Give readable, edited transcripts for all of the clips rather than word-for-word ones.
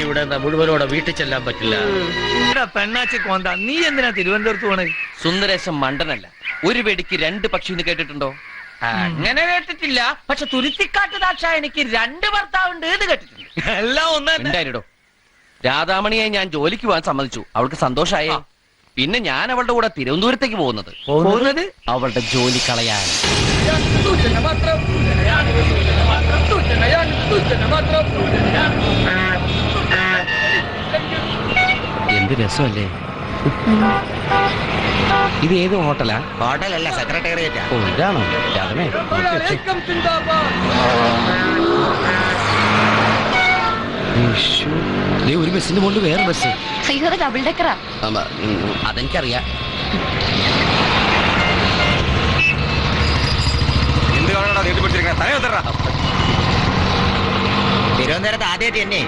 ഇവിടെ മുഴുവനോടെ വീട്ടിൽ ചെല്ലാൻ പറ്റില്ല. പെണ്ണാച്ചി കോന്ത, നീ എന്തിനാ തിരുവനന്തപുരത്ത് പോണേ? സുന്ദരേശം മണ്ടനല്ല. ഒരു വെടിക്ക് രണ്ട് പക്ഷി എന്ന് കേട്ടിട്ടുണ്ടോ? അങ്ങനെ കേട്ടിട്ടില്ല. പക്ഷെ തുരുത്തിക്കാട്ട് ദാക്ഷായണിക്ക് 2 ഭർത്താവുണ്ട് എന്ന് കേട്ടിട്ടുണ്ട്. എല്ലാം ഉണ്ടായിട്ടോ. രാധാമണിയെ ഞാൻ ജോലിക്ക് പോകാൻ സമ്മതിച്ചു. അവൾക്ക് സന്തോഷായേ. പിന്നെ ഞാൻ അവളുടെ കൂടെ തിരുവനന്തപുരത്തേക്ക് പോകുന്നത് അവളുടെ ജോലി കളയാൻ. എന്ത് രസമല്ലേ? ഇത് ഏത് ഹോട്ടലാ? ഹോട്ടലല്ല, സെക്രട്ടേറിയറ്റാ. ഓ, ഇതാണോ രാധമേ? ഒരു ബസ്സിന്റെ മുകളിൽ വേറെ ബസ്. അയ്യോ, ഡബിൾ ഡെക്കറാ. അതെനിക്കറിയാം. തിരുവനന്തപുരത്ത് ആദ്യമായിട്ട് തന്നെ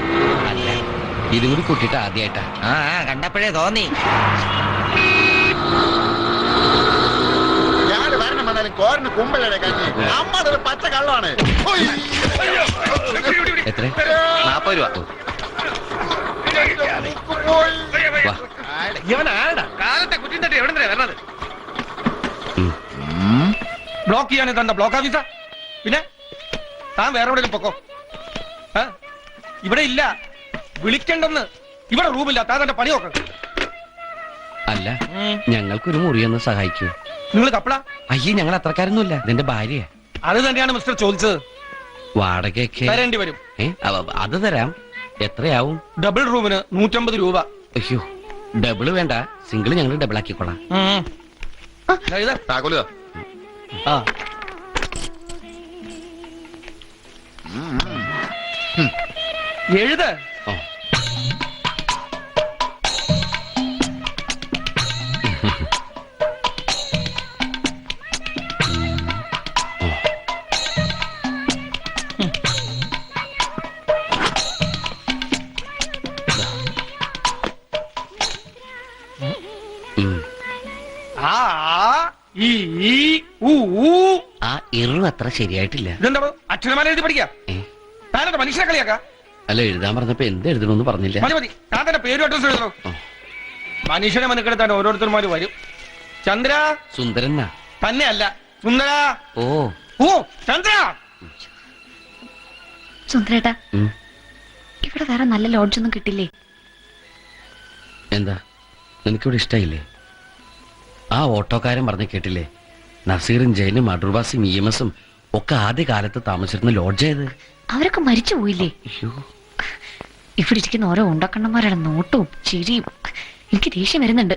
അല്ല, ഇതും കൂടി കൂട്ടിയിട്ട് ആദ്യമായിട്ടാ. കണ്ടപ്പോഴേ തോന്നി. കോരന് കുമ്പളയുടെ കഞ്ഞി അമ്മതൊരു പച്ച കള്ളമാണ്. എത്ര? 40 രൂപ. ബ്ലോക്ക് ചെയ്യാൻ തന്ന ബ്ലോക്ക് ഓഫീസാ. പിന്നെ താൻ വേറെ എവിടെയും പൊക്കോ. ഇവിടെ ഇല്ല, വിളിക്കണ്ടെന്ന്. ഇവിടെ റൂമില്ല. താൻ തന്റെ പണി നോക്കണം. അല്ല, ഞങ്ങൾക്കൊരു മുറിയൊന്ന് സഹായിക്കൂ. നിങ്ങൾ കപ്പള? അയ്യേ, ഞങ്ങൾ അത്രക്കാരൊന്നുമില്ല. ഇതെന്റെ ഭാര്യ. അത് തന്നെയാണ് മിസ്റ്റർ ചോദിച്ചത്. വാടകയൊക്കെ തരേണ്ടി വരും. അത് തരാം. എത്രയാവും? ഡബിൾ റൂമിന് 150 രൂപ. അയ്യോ, ഡബിള് വേണ്ട, സിംഗിള് ഞങ്ങൾ ഡബിൾ ആക്കിക്കോളാം. എഴുത്. ആ ഇറു അത്ര ശരിയായിട്ടില്ല. ഇതെന്താ അക്ഷരമാല എഴുതി പഠിക്കാം? താനെന്താ മനുഷ്യനെ കളിയാക്ക? അല്ല, എഴുതാൻ പറഞ്ഞപ്പോ എന്ത് എഴുതണമെന്ന് പറഞ്ഞില്ല. മതി മതി, താൻ തന്നെ പേരും അഡ്രസ് എഴുതണോ? മനുഷ്യനെ മനക്കെടുത്താൻ ഓരോരുത്തർമാര് വരും. ചന്ദ്ര. സുന്ദരനാ? തന്നെ അല്ല, സുന്ദര. ഓ ഓ, ചന്ദ്ര. സുന്ദരേട്ടാ, ഇവിടെ വേറെ നല്ല ലോഡ്ജ് ഒന്നും കിട്ടില്ലേ? എന്താ, നിനക്കിവിടെ ഇഷ്ടായില്ലേ? ആ ഓട്ടോക്കാരൻ പറഞ്ഞ് കേട്ടില്ലേ? നസീറും ജയനും അടൂർവാസിയും EMS ഒക്കെ ആദ്യ കാലത്ത് താമസിച്ചിരുന്ന ലോഡ്ജ് ഏത്? അവരൊക്കെ മരിച്ചു പോയില്ലേ? ഇവിടെ ഇരിക്കുന്ന ഓരോ ഉണ്ടക്കണ്ണന്മാരുടെ നോട്ടവും ചിരിയും എനിക്ക് ദേഷ്യം വരുന്നുണ്ട്.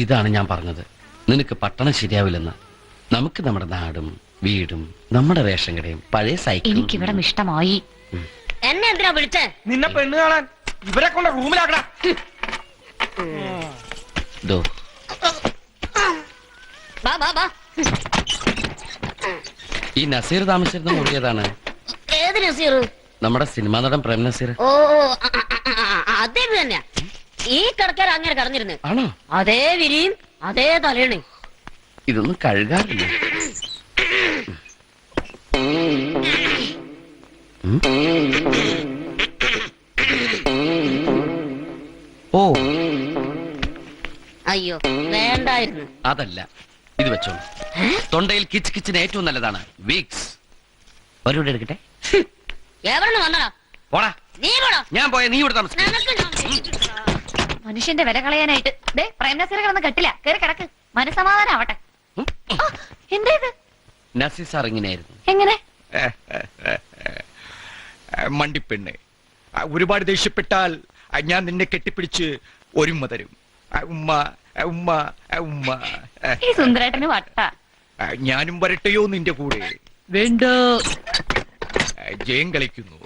ഇതാണ് ഞാൻ പറഞ്ഞത്, നിനക്ക് പട്ടണം ശരിയാവില്ലെന്ന്. നമുക്ക് നമ്മുടെ നാടും വീടും നമ്മുടെ റേഷൻ കടയും പഴയ സൈക്കിൾ. എനിക്കിവിടെ ഇഷ്ടമായി. എന്നെ എന്തിനാ വിളിച്ചേ? നിന്നെ പെണ്ണ് കാണാൻ. ഇവരെ കൊണ്ട് റൂമിലാക്കടാ. ഈ നസീർ താമസിച്ചിരുന്ന മുറി ഏതാണ്? ഏത് നസീർ? നമ്മുടെ സിനിമാ നടൻ പ്രേം നസീർ. ഓ, അതേ തന്നെ. ഈ കിടക്കാർ അങ്ങനെ കടന്നിരുന്നു. ആണോ? അതേ വിരിയും അതേ തലയണി. ഇതൊന്നും കഴുകാറില്ല. ഓ, അയ്യോ, വേണ്ടായിരുന്നു. അതല്ല, ഇത് വെച്ചോളൂ. തൊണ്ടയിൽ കിച്ച് കിച്ചിന് ഏറ്റവും നല്ലതാണ് വീക്സ്. ഒരു എടുക്കട്ടെ. എവിടെ വന്നടാ? പോടാ. നീ പോടാ. ഞാൻ പോയ നീ ഇവിടെ താമസിക്കും. മനുഷ്യന്റെ വില കളയാനായിട്ട് പ്രേം നസീർ കിടന്ന് കെട്ടില്ല. കേറി കിടക്ക്, മനസമാധാനം ആവട്ടെ. എന്താ ഇത്? നസീർ സാർ ഇങ്ങനെയായിരുന്നു. എങ്ങനെ? മണ്ടിപ്പെണ്ണ്, ഒരുപാട് ദേഷ്യപ്പെട്ടാൽ ഞാൻ നിന്നെ കെട്ടിപ്പിടിച്ച് ഒരുമ്മ തരും. ഉമ്മ ഉമ്മ ഉമ്മ. ഈ സുന്ദരേട്ടന് വട്ട. ഞാനും വരട്ടെയോ നിന്റെ കൂടെ? വേണ്ട. ജയം കളിക്കുന്നു.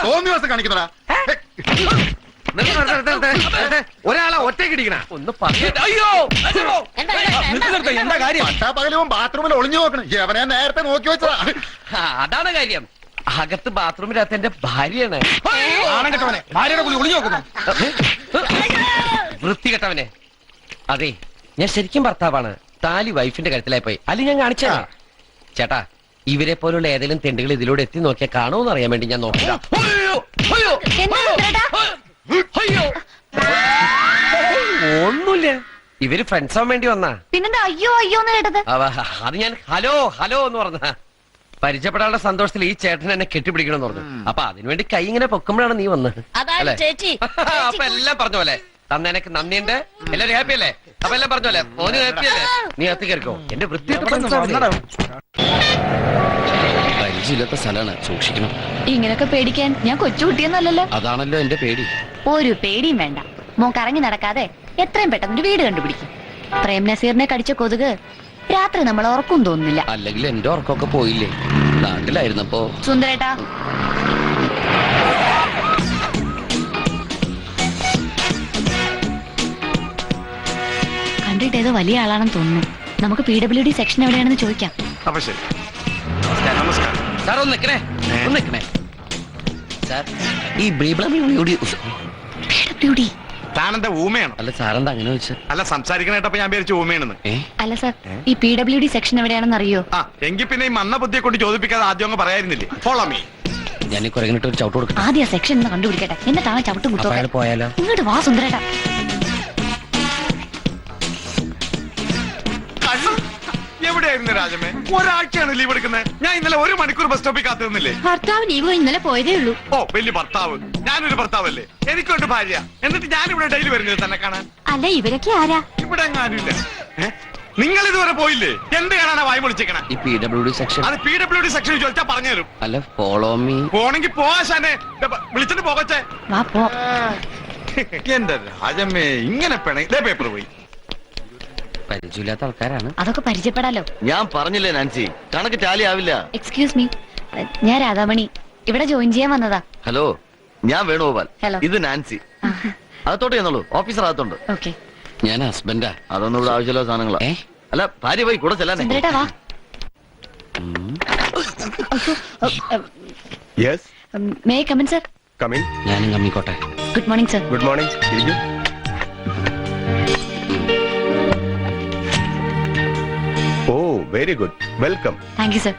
തോന്നി ദിവസം കാണിക്കുന്നടാ ഒരാളെ ഒറ്റക്കിടിക്കണ ഒന്ന് പറഞ്ഞിട്ട് അയ്യോ അയ്യോ. എന്താ, എന്താ, എന്താ? കാര്യം പട്ടാപ്പകലും ബാത്റൂമിൽ ഒളിഞ്ഞു നോക്കണം അവനെ നേരത്തെ നോക്കി വെച്ചതാ അതാണ് കാര്യം. അകത്ത് ബാത്റൂമിനകത്ത് എന്റെ ഭാര്യയാണ്. ഭാര്യയുടെ കുളി ഒളിഞ്ഞു നോക്കുന്നു. വൃത്തികെട്ടവനെ. അതെ, ഞാൻ ശരിക്കും ഭർത്താവാണ്. താലി വൈഫിന്റെ കഴുത്തിലായി പോയി. അല്ലെങ്കിൽ ഞാൻ കാണിച്ചാ ചേട്ടാ, ഇവരെ പോലുള്ള ഏതെങ്കിലും തെണ്ടുകൾ ഇതിലൂടെ എത്തി നോക്കിയാൽ കാണുമെന്ന് അറിയാൻ വേണ്ടി ഞാൻ നോക്കില്ല. എന്താ സുന്ദരേട്ടാ? ഒന്നുമില്ല, ഇവര് ഫ്രണ്ട്സ് ആവാൻ വേണ്ടി വന്നാ. പിന്നെന്താ അയ്യോ അയ്യോ എന്ന് കേട്ടത്? അത് ഞാൻ ഹലോ ഹലോ എന്ന് പറഞ്ഞ പരിചയപ്പെടാനുള്ള സന്തോഷത്തിൽ ഈ ചേട്ടൻ എന്നെ കെട്ടിപ്പിടിക്കണമെന്ന് പറഞ്ഞു. അപ്പൊ അതിനുവേണ്ടി കൈ ഇങ്ങനെ പൊക്കുമ്പോഴാണ് നീ വന്നത്. അതാണ് ചേച്ചി. അപ്പൊ എല്ലാം പറഞ്ഞ പോലെ തന്നെനിക്ക് നന്ദിയുണ്ട്. എല്ലാരും ഹാപ്പി അല്ലേ? അപ്പൊ എല്ലാം പറഞ്ഞ പോലെ മോന് ഹാപ്പി അല്ലേ? നീ അകത്ത് കയറിക്കോ. എന്റെ പരിചയമില്ലാത്ത സ്ഥലമാണ്, സൂക്ഷിക്കണം. ഇങ്ങനൊക്കെ പേടിക്കാൻ ഞാൻ കൊച്ചുകുട്ടിയൊന്നല്ലല്ലോ. അതാണല്ലോ എന്റെ പേടി. ഒരു പേടിയും വേണ്ട. മോൻ കറങ്ങി നടക്കാതെ എത്രയും പെട്ടെന്ന് ഒരു വീട് കണ്ടുപിടിക്കും. പ്രേം നസീറിനെ കടിച്ച കൊതുക് രാത്രി നമ്മൾ ഉറക്കും തോന്നുന്നില്ല. അല്ലെങ്കിൽ എന്റെ ഉറക്കമൊക്കെ പോയില്ലേ നാട്ടിലായിരുന്നപ്പോ. സുന്ദരേട്ടാ, കണ്ടിട്ട് ഏതോ വലിയ ആളാണെന്ന് തോന്നുന്നു. നമുക്ക് PWD സെക്ഷൻ എവിടെയാണെന്ന് ചോദിക്കാം. അപ്പൊ ശരി, നമസ്കാരം. സാർ ഒന്ന് നിക്കണേ, ഒന്ന് നിക്കണേ സാർ. ഈ PWD താനെന്താ ഊമയാണ്? അല്ല സാറെന്താ അങ്ങനെ വെച്ച? അല്ല, സംസാരിക്കണേട്ടപ്പോ ഞാൻ വിചാരിച്ചു ഊമയാണെന്ന്. അല്ല സാർ, ഈ PWD സെക്ഷൻ എവിടെയാണെന്ന് അറിയോ? ആ, എങ്കിൽ പിന്നെ ഈ മന്ന ബുദ്ധിയെ കൊണ്ട് ചോദിപ്പിക്കാതെ ആദ്യം അങ്ങ് പറയായിരുന്നില്ലേ? Follow me. ഞാൻ ഈ കുരങ്ങിട്ട് ഒരു ചവിട്ട് കൊടുക്കട്ടെ. ആദ്യം ആ സെക്ഷൻ ഒന്ന് കണ്ടുപിടിക്കട്ടെ. എന്നെ താഴെ ചവിട്ടും കുത്തോ. അയാൾ പോയാലോ? ഇങ്ങോട്ട് വാ സുന്ദരേട്ടാ. എവിടെയായിരുന്നു രാജമേ? ഒരാഴ്ചയാണ് ലീവ് എടുക്കുന്നത്. ഞാൻ ഇന്നലെ 1 മണിക്കൂർ ബസ് സ്റ്റോപ്പിൽ കാത്തു നിന്നില്ലേ? ഭർത്താവ് ലീവോ ഇന്നലെ പോയതേ ഉള്ളൂ. ഓ, വലിയ ഭർത്താവ്. ഞാനൊരു ഭർത്താവല്ലേ? എനിക്കുണ്ട് ഭാര്യ. എന്നിട്ട് ഞാനിവിടെ ഡെയിലി വരുന്നത് തന്നെ കാണാൻ. അല്ല, ഇവരൊക്കെ ആരാ? ഇവിടെ എങ്ങാനില്ല. നിങ്ങൾ ഇതുവരെ പോയില്ലേ? എന്ത് കാണാനാ വായി വിളിച്ചേക്കണേ? ഈ PWD സെക്ഷൻ. അത് PWD സെക്ഷനിൽ ചോദിച്ചാ പറഞ്ഞു തരും. അല്ല, ഫോളോ മീ. പോണെങ്കി പോവാശാനെ വിളിച്ചിട്ട് പോകച്ചേ. വാ പോ. എന്റെ രാജമ്മേ, ഇങ്ങനെ പേപ്പർ പോയി. പരിചയമില്ലാത്ത ആൾക്കാരാണ്. അതൊക്കെ പരിചയപ്പെടാലോ. ഞാൻ പറഞ്ഞില്ലേ നാൻസി, കണക്ക് ടാലി ആവില്ല. എക്സ്ക്യൂസ് മീ, ഞാൻ രാധാമണി. ഇവിടെ ജോയിൻ ചെയ്യാൻ വന്നതാ. ഹലോ, ഞാൻ വേണുഗോപാൽ. ഹലോ. ഇത് നാൻസി. അകത്തോട്ട് ചെന്നുള്ളൂ, ഓഫീസർ അകത്തുണ്ട്. ഓക്കെ. ഞാൻ ഹസ്ബൻഡാ. അതൊന്നും ഇവിടെ ആവശ്യമില്ല സാധനങ്ങളാ. അല്ല, ഭാര്യ പോയി കൂടെ ചെല്ലാനേ. സുന്ദരേട്ടാ വാ. Yes, may I come in sir? Come in. ഞാനും കമ്മിക്കോട്ടെ. Good morning sir. Good morning. ഇരിക്കൂ. Oh, very good. Welcome. Thank you sir.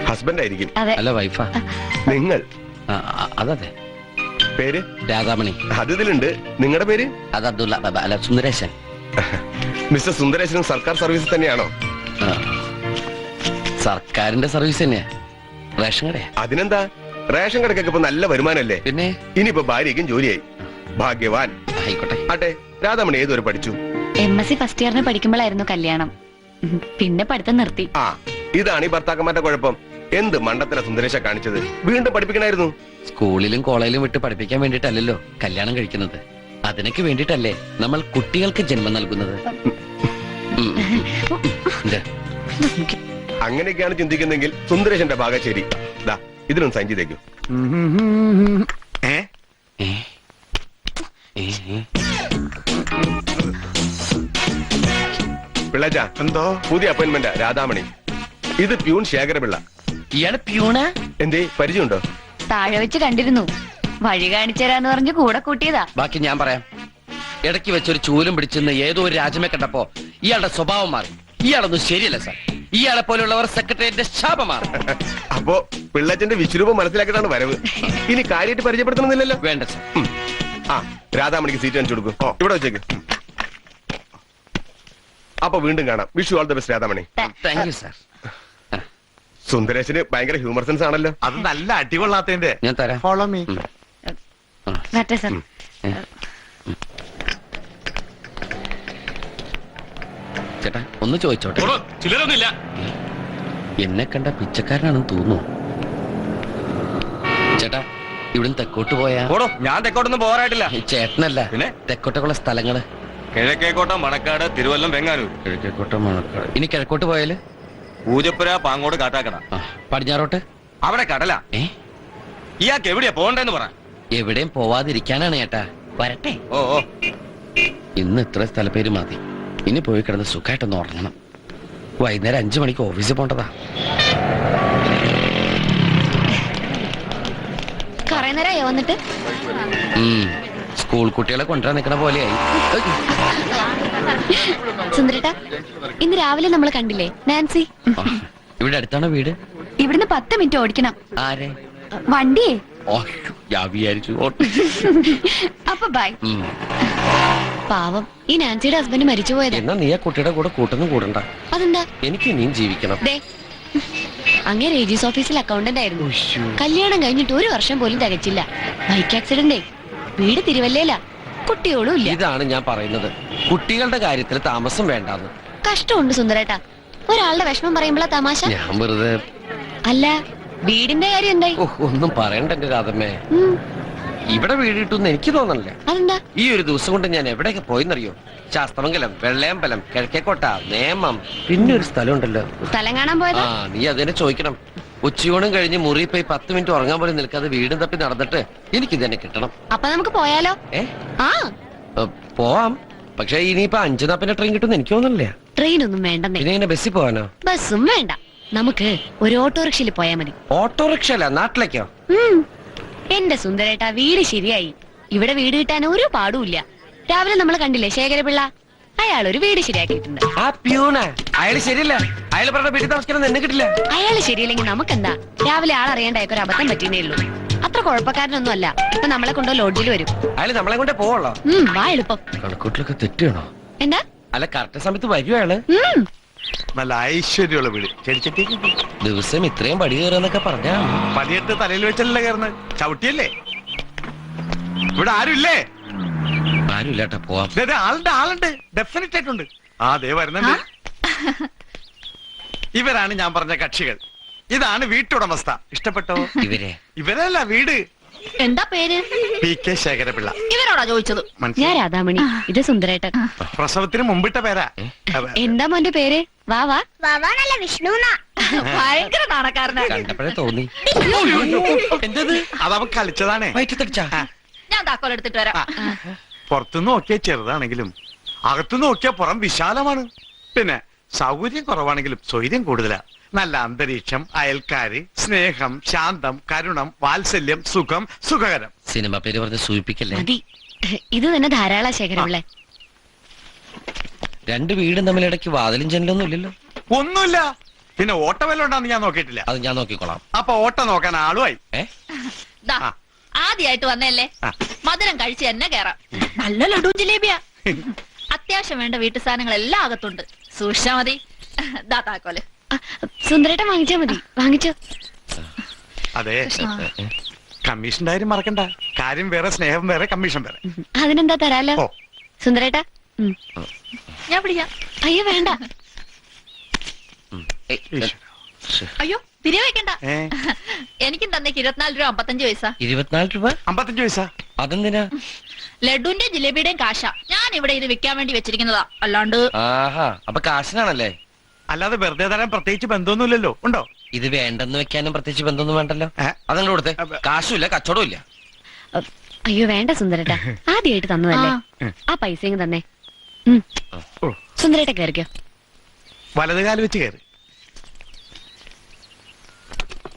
Husband ആയിരിക്കും. അതെ. അല്ല, വൈഫാ. നിങ്ങൾ അതതെ. പേര്? രാധാമണി. അത് ഇതിലുണ്ട്. നിങ്ങളുടെ പേര്? അത് അബ്ദുള്ള. അല്ല, സുന്ദരേശൻ. മിസ്റ്റർ സുന്ദരേശനും സർക്കാർ സർവീസ് തന്നെയാണോ? സർക്കാരിന്റെ സർവീസ് തന്നെയാ. റേഷൻ കടയാ. അതിനെന്താ, റേഷൻ കടക്കൊക്കെ ഇപ്പൊ നല്ല വരുമാനല്ലേ? പിന്നെ ഇനിയിപ്പോ ഭാര്യയ്ക്കും ജോലിയായി. ഭാഗ്യവാൻ. ആയിക്കോട്ടെ. ആട്ടെ, രാധാമണി ഏതുവരെ പഠിച്ചു? MSc ഫസ്റ്റ് ഇയറിന് പഠിക്കുമ്പോഴായിരുന്നു കല്യാണം. പിന്നെ പഠിത്തം നിർത്തി. ആ, ഇതാണ് ഈ ഭർത്താക്കന്മാരുടെ കുഴപ്പം. എന്ത് മണ്ടത്തില സുന്ദരേശ കാണിച്ചത്? വീണ്ടും പഠിപ്പിക്കണായിരുന്നു. സ്കൂളിലും കോളേജിലും വിട്ട് പഠിപ്പിക്കാൻ വേണ്ടിട്ടല്ലല്ലോ കല്യാണം കഴിക്കുന്നത്. അതിനൊക്കെ വേണ്ടിട്ടല്ലേ നമ്മൾ കുട്ടികൾക്ക് ജന്മം നൽകുന്നത്. അങ്ങനെയൊക്കെയാണ് ചിന്തിക്കുന്നെങ്കിൽ സുന്ദരേശന്റെ ഭാഗം ശരി. ദാ, ഇതിനൊന്ന് സൈൻ ചെയ്തേക്കൂ. പിള്ളച്ച, എന്തോ പുതിയ അപ്പോയിന്റ്മെന്റ് രാധാമണി. ഇത് പ്യൂൺ ശേഖരപിള്ള. ഇയാള് പ്യൂണ്? എന്തേ, പരിചയമുണ്ടോ? താഴെ വെച്ച് കണ്ടിരുന്നു. വഴി കാണിച്ചു തരാന്ന് പറഞ്ഞ് കൂടെ കൂട്ടിയതാ. ബാക്കി ഞാൻ പറയാം. ഇടയ്ക്ക് വെച്ചൊരു ചൂലും പിടിച്ചെന്ന് ഏതോ ഒരു രാജ്യമേ കണ്ടപ്പോ ഇയാളുടെ സ്വഭാവം മാറി. ഇയാളൊന്നും ശരിയല്ല സാർ. ഇയാളെ പോലുള്ളവർ സെക്രട്ടറിയുടെ ശാപമാണ്. അപ്പോ പിള്ളച്ചന്റെ വിശ്വരൂപം മനസ്സിലാക്കിയിട്ടാണ് വരവ്. ഇനി കാര്യമായിട്ട് പരിചയപ്പെടുത്തണമെന്നില്ലല്ലോ. വേണ്ട സാർ. ആ, രാധാമണിക്ക് സീറ്റ് കാണിച്ചു കൊടുക്കും. ഇവിടെ വെച്ചേക്ക്. അപ്പൊ വീണ്ടും കാണാം. Wish you all the best Radhamani. Thank you sir. സുന്ദരേശന് ഭയങ്കര ഹ്യൂമർ സെൻസ് ആണല്ലോ. അത് നല്ല അടികൊള്ളാത്തതിന്റെ. ഞാൻ തരാം. Follow me. വരട്ടെ സർ. ചേട്ടാ, ഒന്ന് ചോദിച്ചോട്ടെ. ചിലരൊന്നുമില്ല. എന്നെ കണ്ട പിച്ചക്കാരനാണെന്ന് തോന്നുന്നു. ചേട്ടാ, ഇവിടുന്ന് തെക്കോട്ട് പോയാ? ഞാൻ തെക്കോട്ടൊന്നും പോകാറായിട്ടില്ല. ചേട്ടനല്ല, പിന്നെ? തെക്കോട്ടൊക്കെയുള്ള സ്ഥലങ്ങള്. കിഴക്കേക്കോട്ട, മണക്കാട്, തിരുവല്ലം, വെങ്ങാനൂർ. കിഴക്കേക്കോട്ട, മണക്കാട്. ഇനി കിഴക്കോട്ട് പോയാല്? പൂജപ്പുര, പാങ്ങോട്, കാട്ടാക്കട. പടിഞ്ഞാറോട്ട്? അവിടെ കടല. ഇയാൾക്ക് എവിടെയാ പോകണ്ടെന്ന് പറ. എവിടെയും പോവാതിരിക്കാനാണ് ഏട്ടാ. വരട്ടെ. ഓ ഓ ഇന്ന് ഇത്ര സ്ഥലപ്പേര് മതി. ഇനി പോയി കിടന്ന് സുഖമായിട്ടൊന്ന് ഉറങ്ങണം. വൈകുന്നേരം 5 മണിക്ക് ഓഫീസിൽ പോണ്ടതാ. കൊറേ നേരമായോ വന്നിട്ട്? സ്കൂൾ കുട്ടികളെ കൊണ്ടുവരാൻ നിൽക്കണ പോലെയായി. സുന്ദരേട്ടാ, ഇന്ന് രാവിലെ നമ്മൾ കണ്ടില്ലേ നാൻസി? ഇവിടെ അടുത്താണോ വീട്? ഇവിടുന്ന് 10 മിനിറ്റ് ഓടിക്കണം. ആരെ? വണ്ടിയേ. ഞാൻ വിചാരിച്ചു. അപ്പൊ ബൈ. പാവം, ഈ നാൻസിയുടെ ഹസ്ബൻഡ് മരിച്ചു പോയത്. എന്നാ നീ ആ കുട്ടിയുടെ കൂടെ കൂട്ടൊന്നും കൂടണ്ട. അതെന്താ? എനിക്ക് ഇനിയും ജീവിക്കണം. ദേ, അങ്ങേ രജിസ് ഓഫീസിൽ അക്കൗണ്ടന്റ് ആയിരുന്നു. കല്യാണം കഴിഞ്ഞിട്ട് 1 വർഷം പോലും തികച്ചില്ല. Bike accident. വീട് തിരുവല്ലയില. കുട്ടിയോളും ഇല്ല. ഇതാണ് ഞാൻ പറയുന്നത്, കുട്ടികളുടെ കാര്യത്തിൽ താമസം വേണ്ടാന്ന്. കഷ്ടമുണ്ട് സുന്ദരേട്ടാ. ഒരാളുടെ വിഷമം പറയുമ്പോഴാ തമാശ. ഞാൻ വെറുതെ. അല്ല, വീടിന്റെ കാര്യം എന്തായി? ഒന്നും പറയണ്ട എന്റെ രാധമ്മേ. ഉം, ഇവിടെ വീട് കിട്ടുമെന്ന് എനിക്ക് തോന്നണില്ല. അതെന്താ? ഈ ഒരു ദിവസം കൊണ്ട് ഞാൻ എവിടെയൊക്കെ പോയെന്നറിയോ? ശാസ്തമംഗലം, വെള്ളയമ്പലം, കിഴക്കേക്കോട്ട, നേമം, പിന്നെ ഒരു സ്ഥലം ഉണ്ടല്ലോ. സ്ഥലം കാണാൻ പോയതാ? നീ അതിനെ ചോദിക്കണം. ഉച്ചയൂണും കഴിഞ്ഞ് മുറി പോയി 10 മിനിറ്റ് ഉറങ്ങാൻ പോലും നിൽക്കാതെ വീടും തപ്പി നടന്നിട്ട് എനിക്ക് ഇതന്നെ കിട്ടണം. അപ്പൊ നമുക്ക് പോയാലോ? ആ, പോവാം. പക്ഷെ ഇനിയിപ്പോ 5:40 ട്രെയിൻ കിട്ടുമെന്ന് എനിക്ക് തോന്നുന്നില്ല. ട്രെയിൻ ഒന്നും വേണ്ടെന്നേ. പിന്നെ ഇങ്ങനെ ബസ്സിൽ പോവാനോ? ബസ്സും വേണ്ട, നമുക്ക് ഒരു ഓട്ടോറിക്ഷയിൽ പോയാ മതി. ഓട്ടോറിക്ഷ അല്ല, നാട്ടിലേക്കോ? എന്റെ സുന്ദരേട്ടാ, വീട് ശരിയായി. ഇവിടെ വീട് കിട്ടാൻ ഒരു പാടുമില്ല. രാവിലെ നമ്മൾ കണ്ടില്ലേ ശേഖരപിള്ള? അയാൾ ഒരു വീട് ശരിയാക്കിയിട്ടുണ്ട്. ആ പ്യൂണ അയാള് ശരിയല്ല. അയാൾ പറഞ്ഞ വീട്ടിൽ താമസിക്കണം എന്നെ കിട്ടില്ല. അയാള് ശരിയില്ലെങ്കിൽ നമുക്കെന്താ? രാവിലെ ആളറിയാണ്ടായപ്പോ ഒരു അബദ്ധം പറ്റിയേ ഉള്ളൂ. അത്ര കുഴപ്പക്കാരനൊന്നും അല്ല. ഇപ്പൊ നമ്മളെ കൊണ്ടോ ലോഡ്ജിൽ വരും. അയാള് നമ്മളെ കൊണ്ടേ പോവുള്ളോ? വാ എളുപ്പം. കണക്കൂട്ടിലൊക്കെ തെറ്റാണോ? എന്താ? അല്ല, കറക്റ്റ് സമയത്ത് വരും അയാള്. നല്ല ഐശ്വര്യമുള്ള വീട്. ചെടിച്ചട്ടി ദിവസം ഇത്രയും പടി കയറുന്നൊക്കെ പറഞ്ഞാ. പടിയെടുത്ത് തലയിൽ വെച്ചല്ലേ കയറുന്നത്? ചവിട്ടിയല്ലേ? ഇവിടെ ആരുമില്ലേ? ആരുമില്ല കേട്ടാ, പോവാം. ആളുണ്ട് ഡെഫിനറ്റ് ആയിട്ടുണ്ട്. ദേ വരുന്നുണ്ട്. ഇവരാണ് ഞാൻ പറഞ്ഞ കക്ഷികൾ. ഇതാണ് വീട്ടുടമസ്ഥ. ഇഷ്ടപ്പെട്ടോ? ഇവരല്ല, വീട്. എന്താ പേര്? PK ശേഖരപിള്ള. ഇവരോടാ ചോദിച്ചത്. ഞാൻ രാധാമണി, ഇത് സുന്ദരേട്ടൻ. പ്രസവത്തിന് മുമ്പിട്ട പേരാ. എന്താ മോന്റെ പേര്? വാ വാ. നല്ല വിഷ്ണു ഭയങ്കര നാണക്കാരനാ. കണ്ടപ്പോഴേ തോന്നി. എന്തത്? അതവൻ കളിച്ചതാണേ. വയറ്റത്തടിച്ചാ? ഞാൻ താക്കോൽ എടുത്തിട്ട് വരാം. പുറത്തുനിന്ന് നോക്കിയാ ചെറുതാണെങ്കിലും അകത്തുനിന്ന് നോക്കിയാ പുറം വിശാലമാണ്. പിന്നെ സൗകര്യം കുറവാണെങ്കിലും സ്വൈര്യം കൂടുതലാ. നല്ല അന്തരീക്ഷം, അയൽക്കാര്, സ്നേഹം, ശാന്തം, കരുണം, വാത്സല്യം, സുഖം, സുഖകരം. സിനിമ പേര് പറഞ്ഞ് സൂചിപ്പിക്കല്ലേ. മതി, ഇത് തന്നെ ധാരാളം ശേഖരപിള്ള. 2 വീടും തമ്മിൽ ഇടയ്ക്ക് വാതിലും ജനലൊന്നും ഇല്ലല്ലോ. ഒന്നുമില്ല. പിന്നെ ഓട്ട വല്ലതും ഉണ്ടാന്ന് ഞാൻ നോക്കിയിട്ടില്ല. അത് ഞാൻ നോക്കിക്കോളാം. അപ്പൊ ഓട്ട നോക്കാൻ ആളുമായി. ആദ്യമായിട്ട് വന്നല്ലേ, മധുരം കഴിച്ച് തന്നെ കേറാം. നല്ല ലഡു ജിലേബിയാ. അത്യാവശ്യം വേണ്ട വീട്ടു സാധനങ്ങൾ എല്ലാം അകത്തുണ്ട്. സൂക്ഷിച്ചാ മതി. താക്കോല് സുന്ദരേട്ടൻ വാങ്ങിച്ചാ മതി. വാങ്ങിച്ചോ. അതെ, കമ്മീഷന്റെ കാര്യം മറക്കണ്ട. കാര്യം വേറെ, സ്നേഹം വേറെ, കമ്മീഷൻ വേറെ. അതിനെന്താ തരാലോ സുന്ദരേട്ടാ. ഞാൻ പിടിക്കാം. അയ്യോ വേണ്ട. അയ്യോ പിരിവ് വെക്കണ്ട. എനിക്കും തന്നേക്ക് 24 രൂപ 55 പൈസ. 24 രൂപ 55 പൈസ? അതെന്തിനാ? ലഡുവിന്റെയും ജിലേബിയുടെയും കാശ. ഞാൻ ഇവിടെ ഇത് വിൽക്കാൻ വേണ്ടി വെച്ചിരിക്കുന്നതാ, അല്ലാണ്ട്. ആഹാ, അപ്പൊ കാശിനാണല്ലേ? അല്ലാതെ വെറുതെ തരാൻ പ്രത്യേകിച്ച് ബന്ധമൊന്നുമില്ലല്ലോ. ഉണ്ടോ? ഇത് വേണ്ടെന്ന് വെക്കാനും പ്രത്യേകിച്ച് ബന്ധമൊന്നും വേണ്ടല്ലോ. അതങ്ങോട്ട് കൊടുത്തേ. കാശുമില്ല, കച്ചവടവും ഇല്ല. അയ്യോ വേണ്ട സുന്ദരേട്ടാ, ആദ്യമായിട്ട് തന്നതല്ലേ. ആ പൈസ ഇങ്ങ് തന്നെ. സുന്ദരേട്ട കയറിക്കോ. വലത് കാല് വെച്ച് കയറി.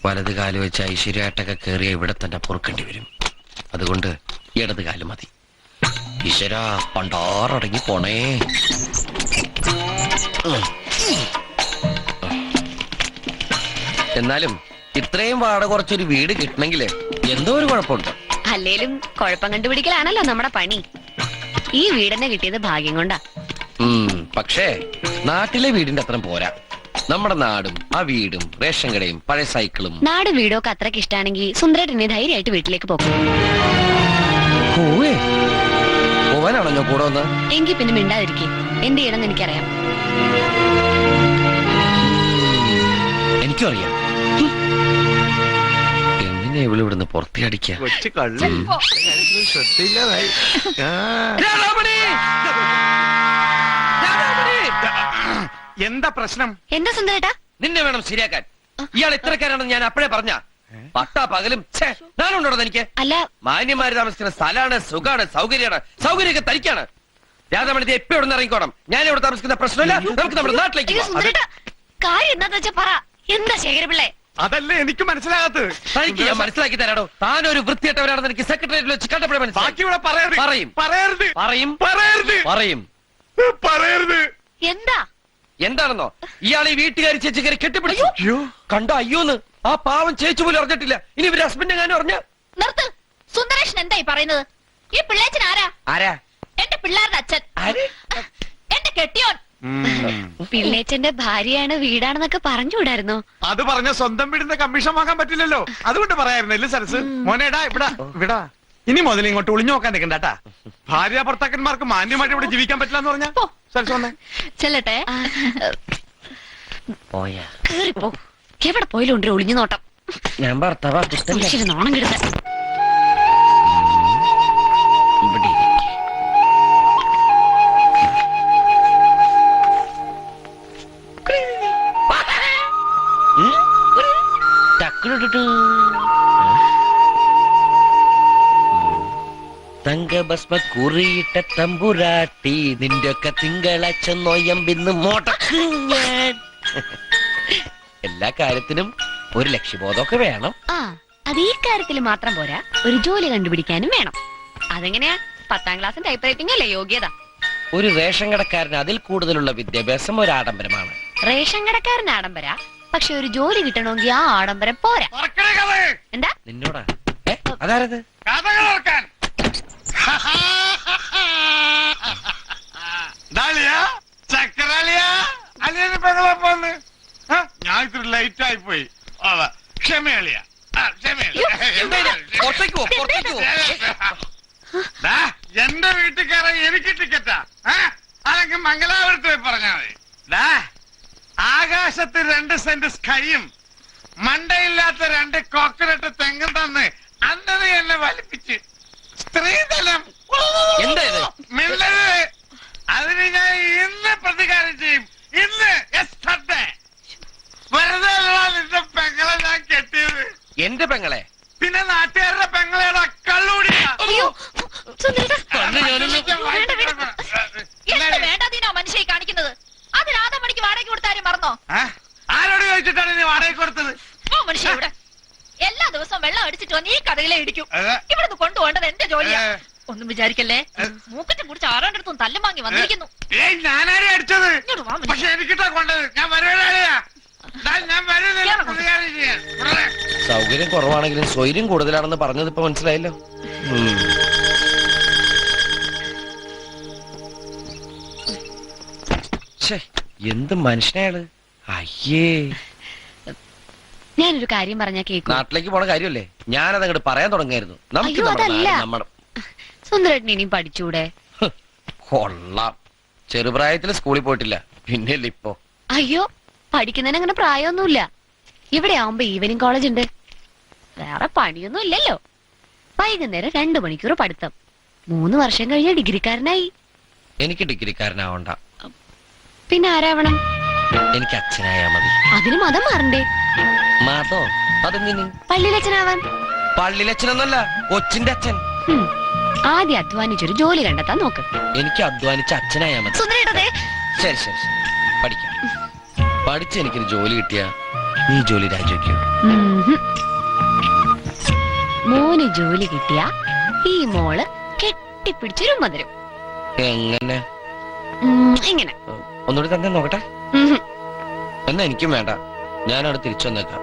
വലത് കാല് വെച്ച് ഐശ്വര്യായിട്ടൊക്കെ കയറിയ ഇവിടെ തന്നെ പൊറുക്കേണ്ടി വരും. അതുകൊണ്ട് ഇടത് കാല് മതി. ഈശ്വര, പണ്ടാറടങ്ങി പോണേ. എന്നാലും ഇത്രയും വാടക കുറച്ചൊരു വീട് കിട്ടണമെങ്കിൽ എന്തോ ഒരു കുഴപ്പമുണ്ട്. അല്ലേലും കുഴപ്പം കണ്ടുപിടിക്കലാണല്ലോ നമ്മുടെ പണി. ഈ വീടെന്നെ കിട്ടിയത് ഭാഗ്യം കൊണ്ടാ. പക്ഷേ നാട്ടിലെ വീടിന്റെ അത്ര പോരാ. നമ്മുടെ നാടും ആ വീടും റേഷൻ കടയും പഴയ സൈക്കിളും. നാടും വീടും ഒക്കെ അത്രയ്ക്ക് ഇഷ്ടാണെങ്കിൽ സുന്ദരേട്ടനെ ധൈര്യമായിട്ട് വീട്ടിലേക്ക് പോകും. പോവാനാണോ ഞാൻ കൂടെ വന്ന്? എങ്കിൽ പിന്നെ മിണ്ടാതിരിക്കേ. എന്ത് ചെയ്യണമെന്ന് എനിക്കറിയാം. എനിക്കും അറിയാം എങ്ങനെ ഇവിടെ ഇവിടുന്ന് പുറത്തിയടിക്കാം. കൊച്ചു കള്ളി ശ്രദ്ധയില്ലാതായി. എന്താ പ്രശ്നം? എന്താ സുന്ദരേട്ടാ? നിന്നെ വേണം ശരിയാക്കാൻ. ഇയാൾ ഇത്രക്കാരാണെന്ന് ഞാൻ അപ്പഴേ പറഞ്ഞ. പട്ടാ പകലും ഞാനുണ്ടോ എനിക്ക്? അല്ല മാന്യന്മാര് താമസിക്കുന്ന സ്ഥലമാണ്, സുഖാണ്, സൗകര്യമാണ്. സൗകര്യമൊക്കെ തനിക്കാണ്. രാധാമണി എപ്പോ ഇവിടെ ഇറങ്ങിക്കോണം. ഞാൻ ഇവിടെ താമസിക്കുന്ന പ്രശ്നമില്ല. നമുക്ക് നമ്മുടെ നാട്ടിലേക്ക് അയ്യോ, പോവാം. സുന്ദരേട്ടാ, കാര്യം എന്താന്ന് വെച്ചാ പറ. എന്താ ശേഖരപിള്ളേ? അതല്ലേ എനിക്ക് മനസ്സിലാകാത്തത്. തനിക്ക് ഞാൻ മനസ്സിലാക്കി തരാടോ. താനൊരു വൃത്തിയായിട്ടവരാണെന്ന് എനിക്ക് സെക്രട്ടേറിയറ്റിൽ വെച്ച് കണ്ടപ്പോഴേ ബാക്കി മനസ്സിലാക്കി. ഇവിടെ പറയരുത്. പറയും. പറയരുത്. പറയും പറയരുത്. പറയും. പറയരുത്. എന്താ? എന്താണെന്നോ, ഇയാൾ ഈ വീട്ടുകാരി ചേച്ചി കയറി കെട്ടിപ്പിടിച്ചു. കണ്ട അയ്യോന്ന് ആ പാവം ചേച്ചി പോലും അറിഞ്ഞിട്ടില്ല. ഇനി ഇവര് ഹസ്ബൻഡ് എങ്ങാനും അറിഞ്ഞ നിർത്ത്. സുന്ദരേഷൻ എന്തായി പറയുന്നത്? ഈ പിള്ളേച്ചൻ ആരാ? ആരാ? എന്റെ പിള്ളേരുടെ അച്ഛൻ. ആര്? എന്റെ കെട്ടിയോൻ. പിള്ളേച്ചന്റെ ഭാര്യയാണ് വീടാണെന്നൊക്കെ പറഞ്ഞുകൂടായിരുന്നോ? അത് പറഞ്ഞ സ്വന്തം വീടിന്റെ കമ്മീഷൻ വാങ്ങാൻ പറ്റില്ലല്ലോ. അതുകൊണ്ട് പറയായിരുന്നല്ലേ സരസ്. മോനേടാ ഇവിടെ ഇനി മുതൽ ഇങ്ങോട്ട് ഒളിഞ്ഞു നോക്കാൻ നിൽക്കണ്ടാ. ഭാര്യ ഭർത്താക്കന്മാർക്ക് മാന്യമായിട്ട് ഇവിടെ ജീവിക്കാൻ പറ്റില്ല എന്ന് പറഞ്ഞാ സരസ് വന്നേ. ചെല്ലട്ടെ. പോയാ കേറിപ്പോ. എവിടെ പോയാലും ഉണ്ട് ഒളിഞ്ഞു നോട്ടം. ഞാൻ ഭർത്താവാ. മനുഷ്യന് നാണം കെടുത്ത. ഇവിടെ തങ്കഭസ്മ കുറിയിട്ട തമ്പുരാട്ടി നിന്റെ ഒക്കെ തിങ്കളാഴ്ച നോയമ്പിന്ന് മുടക്കും ഞാൻ. എല്ലാ കാര്യത്തിനും ഒരു ലക്ഷ്യബോധമൊക്കെ വേണം. ആ, അത് ഈ കാര്യത്തിൽ മാത്രം പോരാ, ഒരു ജോലി കണ്ടുപിടിക്കാനും വേണം. അതെങ്ങനെയാ? 10ാം ക്ലാസ് ടൈപ്പ് റൈറ്റിംഗ് അല്ലേ യോഗ്യത? ഒരു റേഷൻ കടക്കാരന് അതിൽ കൂടുതലുള്ള വിദ്യാഭ്യാസം ഒരു ആഡംബരമാണ്. റേഷൻ കടക്കാരൻ ആഡംബര, പക്ഷെ ഒരു ജോലി കിട്ടണമെങ്കിൽ ആ ആഡംബരം പോരാ. എന്താ? നിന്നോടാ? അതാരത്? ഞാൻ ഇത്തിരി ലൈറ്റ് ആയി പോയി. ക്ഷമയളിയ. എന്റെ വീട്ടിൽ കയറാൻ എനിക്ക് ടിക്കറ്റാ. അല്ലെങ്കിൽ മംഗലാപുരത്ത് പോയി പറഞ്ഞാ മതി. ആകാശത്ത് 2 സെന്റ് സ്കൈയും മണ്ടയില്ലാത്ത 2 കോക്കനട്ട് തെങ്ങും തന്ന് അന്നത് എന്നെ വലിപ്പിച്ച് സ്ത്രീധനം മിണ്ടത്. അതിന് ഞാൻ ഇന്ന് പ്രതികാരം ചെയ്യും. ഇന്ന് വെറുതെ നിന്റെ പെങ്ങളെ ഞാൻ കെട്ടിയത്. എന്റെ പെങ്ങളെ? പിന്നെ നാട്ടുകാരുടെ പെങ്ങളെയുടെ കള്ളുകൂടിയാ. വേണ്ടാതീനോ മനുഷ്യ കാണിക്കുന്നത്? അത് രാധാമണിക്ക് വാടകയ്ക്ക് കൊടുത്താരും മറന്നോ? ആരോട് ചോദിച്ചിട്ടാണ് നീ വാടകയ്ക്ക് കൊടുത്തത്? മനുഷ്യ ഇവിടെ എല്ലാ ദിവസവും വെള്ളം അടിച്ചിട്ട് വന്ന് ഈ കഥയിലെ ഇടിക്കും. ഇവിടുന്ന് കൊണ്ടുപോകേണ്ടത് എന്റെ ജോലിയാ. ഒന്നും വിചാരിക്കല്ലേ. മൂക്കറ്റും കുടിച്ച് ആറാണ്ട് അടുത്തും തല്ലും വാങ്ങി വന്നിരിക്കുന്നു. ഞാനാരെ അടിച്ചത്? പക്ഷെ എനിക്കിട്ടാ കൊണ്ടത്. ഞാൻ വരുവാനാ. സൗകര്യം കുറവാണെങ്കിലും സ്വൈര്യം കൂടുതലാണെന്ന് പറഞ്ഞത് ഇപ്പൊ മനസ്സിലായല്ലോ. എന്ത് മനുഷ്യനാള്. അയ്യേ, ഞാനൊരു കാര്യം പറഞ്ഞാ കേൾക്കും. നാട്ടിലേക്ക് പോണ കാര്യമല്ലേ? ഞാനത് അങ്ങോട്ട് പറയാൻ തുടങ്ങായിരുന്നു. അയ്യോ, അതല്ല. സുന്ദരേട്ടൻ ഇനിയും പഠിച്ചൂടെ? കൊള്ളാം. ചെറുപ്രായത്തിൽ സ്കൂളിൽ പോയിട്ടില്ല, പിന്നെയല്ലേ ഇപ്പൊ. അയ്യോ, പഠിക്കുന്നതിന് അങ്ങനെ പ്രായമൊന്നുമില്ല. ഇവിടെ ആവുമ്പോ ഈവനിങ് കോളേജ് ഉണ്ട്. വേറെ പണിയൊന്നും ഇല്ലല്ലോ. വൈകുന്നേരം 2 മണിക്കൂർ പഠിത്തം. 3 വർഷം കഴിഞ്ഞ ഡിഗ്രിക്കാരനായി. എനിക്ക് ഡിഗ്രിക്കാരനാവണ്ട. പിന്നെ ആരാവണം? എനിക്ക് അച്ഛനായാ മതി. അതിന് മതം മാറണ്ടേ? മതോ? അതെങ്ങനെ? പള്ളിയിലച്ഛനാവാൻ. പള്ളിയിലച്ഛനൊന്നല്ല, കൊച്ചിന്റെ അച്ഛൻ. ആദ്യം അധ്വാനിച്ചൊരു ജോലി കണ്ടെത്താൻ നോക്ക്. എനിക്ക് അധ്വാനിച്ച അച്ഛനായാ മതി. ശരി ശരി ശരി, പഠിക്കാം. പഠിച്ച് എനിക്കൊരു ജോലി കിട്ടിയാ നീ ജോലി രാജിവെക്കൂ. മോന് ജോലി കിട്ടിയ ഈ മോള് കെട്ടിപ്പിടിച്ചൊരു മധുരം. എങ്ങനെ? ഇങ്ങനെ. ഒന്നുകൂടി തന്നെ നോക്കട്ടെ. എന്നാ എനിക്കും വേണ്ട, ഞാനവിടെ തിരിച്ചു വന്നേക്കാം.